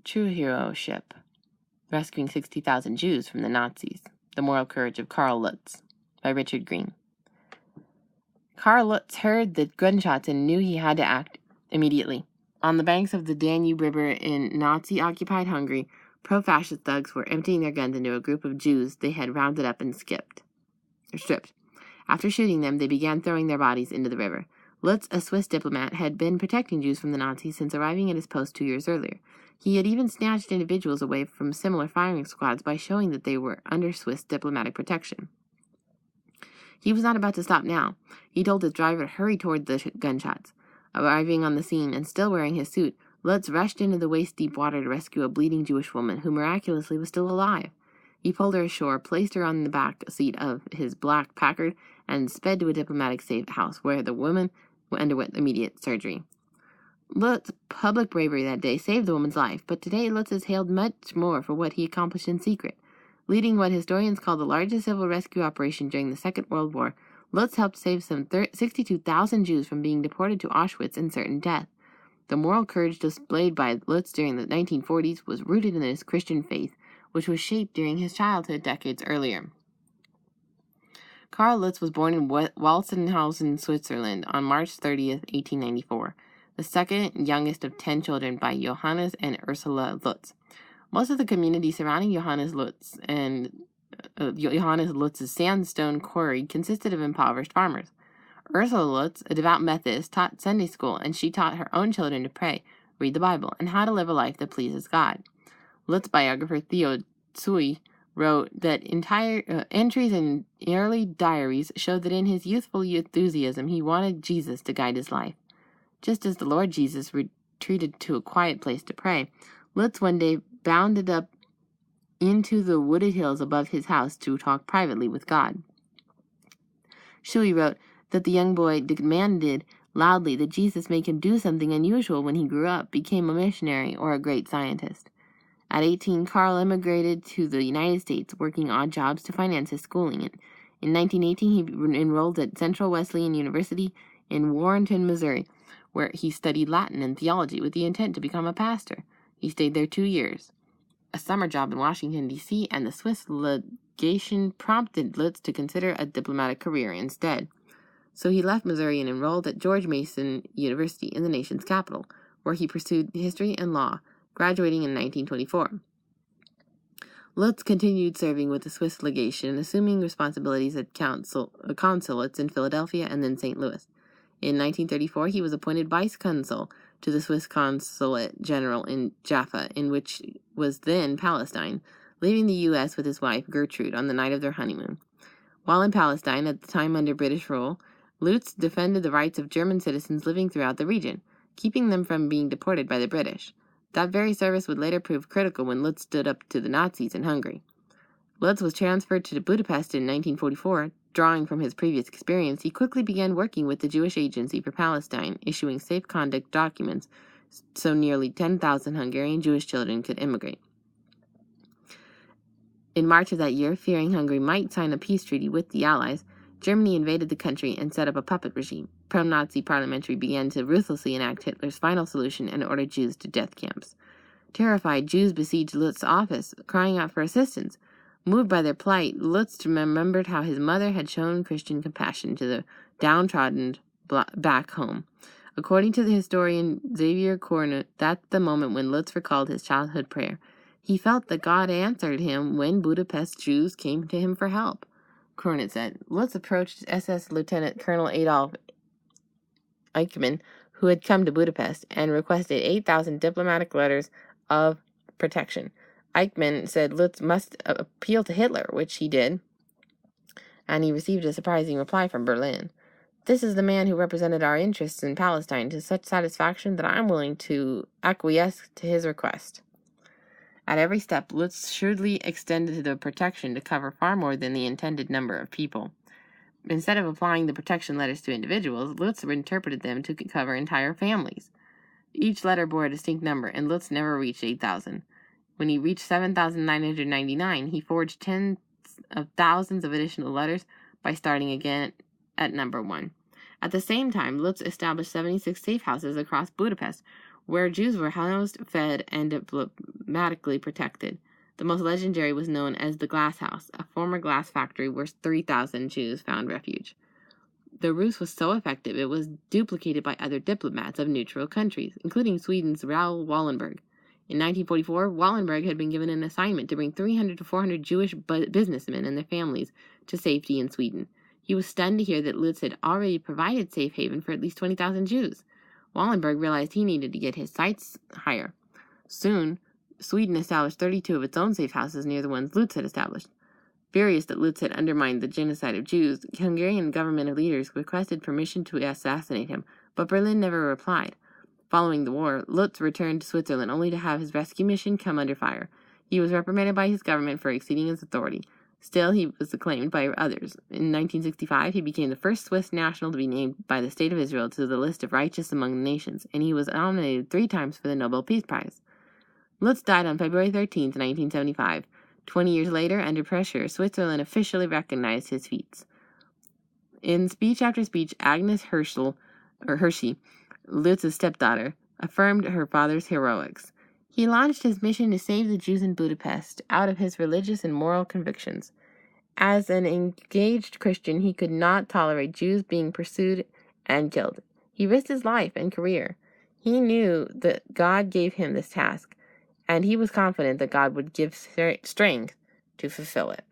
True Heroship, Rescuing 60,000 Jews from the Nazis. The Moral Courage of Karl Lutz by Richard Green. Karl Lutz heard the gunshots and knew he had to act immediately. On the banks of the Danube River in Nazi-occupied Hungary, pro-fascist thugs were emptying their guns into a group of Jews they had rounded up and stripped. After shooting them, they began throwing their bodies into the river. Lutz, a Swiss diplomat, had been protecting Jews from the Nazis since arriving at his post 2 years earlier. He had even snatched individuals away from similar firing squads by showing that they were under Swiss diplomatic protection. He was not about to stop now. He told his driver to hurry toward the gunshots. Arriving on the scene and still wearing his suit, Lutz rushed into the waist-deep water to rescue a bleeding Jewish woman who miraculously was still alive. He pulled her ashore, placed her on the back seat of his black Packard, and sped to a diplomatic safe house where the woman underwent immediate surgery. Lutz's public bravery that day saved the woman's life, but today Lutz is hailed much more for what he accomplished in secret. Leading what historians call the largest civil rescue operation during the Second World War, Lutz helped save some 62,000 Jews from being deported to Auschwitz and certain death. The moral courage displayed by Lutz during the 1940s was rooted in his Christian faith, which was shaped during his childhood decades earlier. Karl Lutz was born in Walzenhausen, Switzerland on March 30th, 1894, the second youngest of 10 children by Johannes and Ursula Lutz. Most of the community surrounding Johannes Lutz's sandstone quarry consisted of impoverished farmers. Ursula Lutz, a devout Methodist, taught Sunday school, and she taught her own children to pray, read the Bible, and how to live a life that pleases God. Lutz's biographer Theo Tsui wrote that entire entries in early diaries showed that in his youthful enthusiasm he wanted Jesus to guide his life. Just as the Lord Jesus retreated to a quiet place to pray, Lutz one day bounded up into the wooded hills above his house to talk privately with God. Shui wrote that the young boy demanded loudly that Jesus make him do something unusual when he grew up, became a missionary, or a great scientist. At 18, Karl immigrated to the United States, working odd jobs to finance his schooling. In 1918, he enrolled at Central Wesleyan University in Warrenton, Missouri, where he studied Latin and theology with the intent to become a pastor. He stayed there 2 years. A summer job in Washington, D.C., and the Swiss legation prompted Lutz to consider a diplomatic career instead. So he left Missouri and enrolled at George Mason University in the nation's capital, where he pursued history and law, graduating in 1924. Lutz continued serving with the Swiss legation, assuming responsibilities at consulates in Philadelphia and then St. Louis. In 1934, he was appointed vice consul to the Swiss consulate general in Jaffa, in which was then Palestine, leaving the U.S. with his wife Gertrude on the night of their honeymoon. While in Palestine, at the time under British rule, Lutz defended the rights of German citizens living throughout the region, keeping them from being deported by the British. That very service would later prove critical when Lutz stood up to the Nazis in Hungary. Lutz was transferred to Budapest in 1944. Drawing from his previous experience, he quickly began working with the Jewish Agency for Palestine, issuing safe conduct documents so nearly 10,000 Hungarian Jewish children could immigrate. In March of that year, fearing Hungary might sign a peace treaty with the Allies, Germany invaded the country and set up a puppet regime. Pro-Nazi parliamentary began to ruthlessly enact Hitler's final solution and order Jews to death camps. Terrified, Jews besieged Lutz's office, crying out for assistance. Moved by their plight, Lutz remembered how his mother had shown Christian compassion to the downtrodden back home. According to the historian Xavier Cornut, that's the moment when Lutz recalled his childhood prayer. He felt that God answered him when Budapest Jews came to him for help. Cornut said, Lutz approached SS Lieutenant Colonel Adolf Eichmann, who had come to Budapest, and requested 8,000 diplomatic letters of protection. Eichmann said Lutz must appeal to Hitler, which he did, and he received a surprising reply from Berlin. This is the man who represented our interests in Palestine to such satisfaction that I am willing to acquiesce to his request. At every step, Lutz shrewdly extended the protection to cover far more than the intended number of people. Instead of applying the protection letters to individuals, Lutz interpreted them to cover entire families. Each letter bore a distinct number, and Lutz never reached 8,000. When he reached 7,999, he forged tens of thousands of additional letters by starting again at number 1. At the same time, Lutz established 76 safe houses across Budapest, where Jews were housed, fed, and diplomatically protected. The most legendary was known as the Glass House, a former glass factory where 3,000 Jews found refuge. The ruse was so effective it was duplicated by other diplomats of neutral countries, including Sweden's Raoul Wallenberg. In 1944, Wallenberg had been given an assignment to bring 300 to 400 Jewish businessmen and their families to safety in Sweden. He was stunned to hear that Lutz had already provided safe haven for at least 20,000 Jews. Wallenberg realized he needed to get his sights higher. Soon, Sweden established 32 of its own safe houses near the ones Lutz had established. Furious that Lutz had undermined the genocide of Jews, the Hungarian government leaders requested permission to assassinate him, but Berlin never replied. Following the war, Lutz returned to Switzerland only to have his rescue mission come under fire. He was reprimanded by his government for exceeding his authority. Still, he was acclaimed by others. In 1965, he became the first Swiss national to be named by the State of Israel to the list of righteous among the nations, and he was nominated 3 times for the Nobel Peace Prize. Lutz died on February 13, 1975. 20 years later, under pressure, Switzerland officially recognized his feats. In speech after speech, Agnes Hershey, Lutz's stepdaughter, affirmed her father's heroics. He launched his mission to save the Jews in Budapest out of his religious and moral convictions. As an engaged Christian, he could not tolerate Jews being pursued and killed. He risked his life and career. He knew that God gave him this task, and he was confident that God would give strength to fulfill it.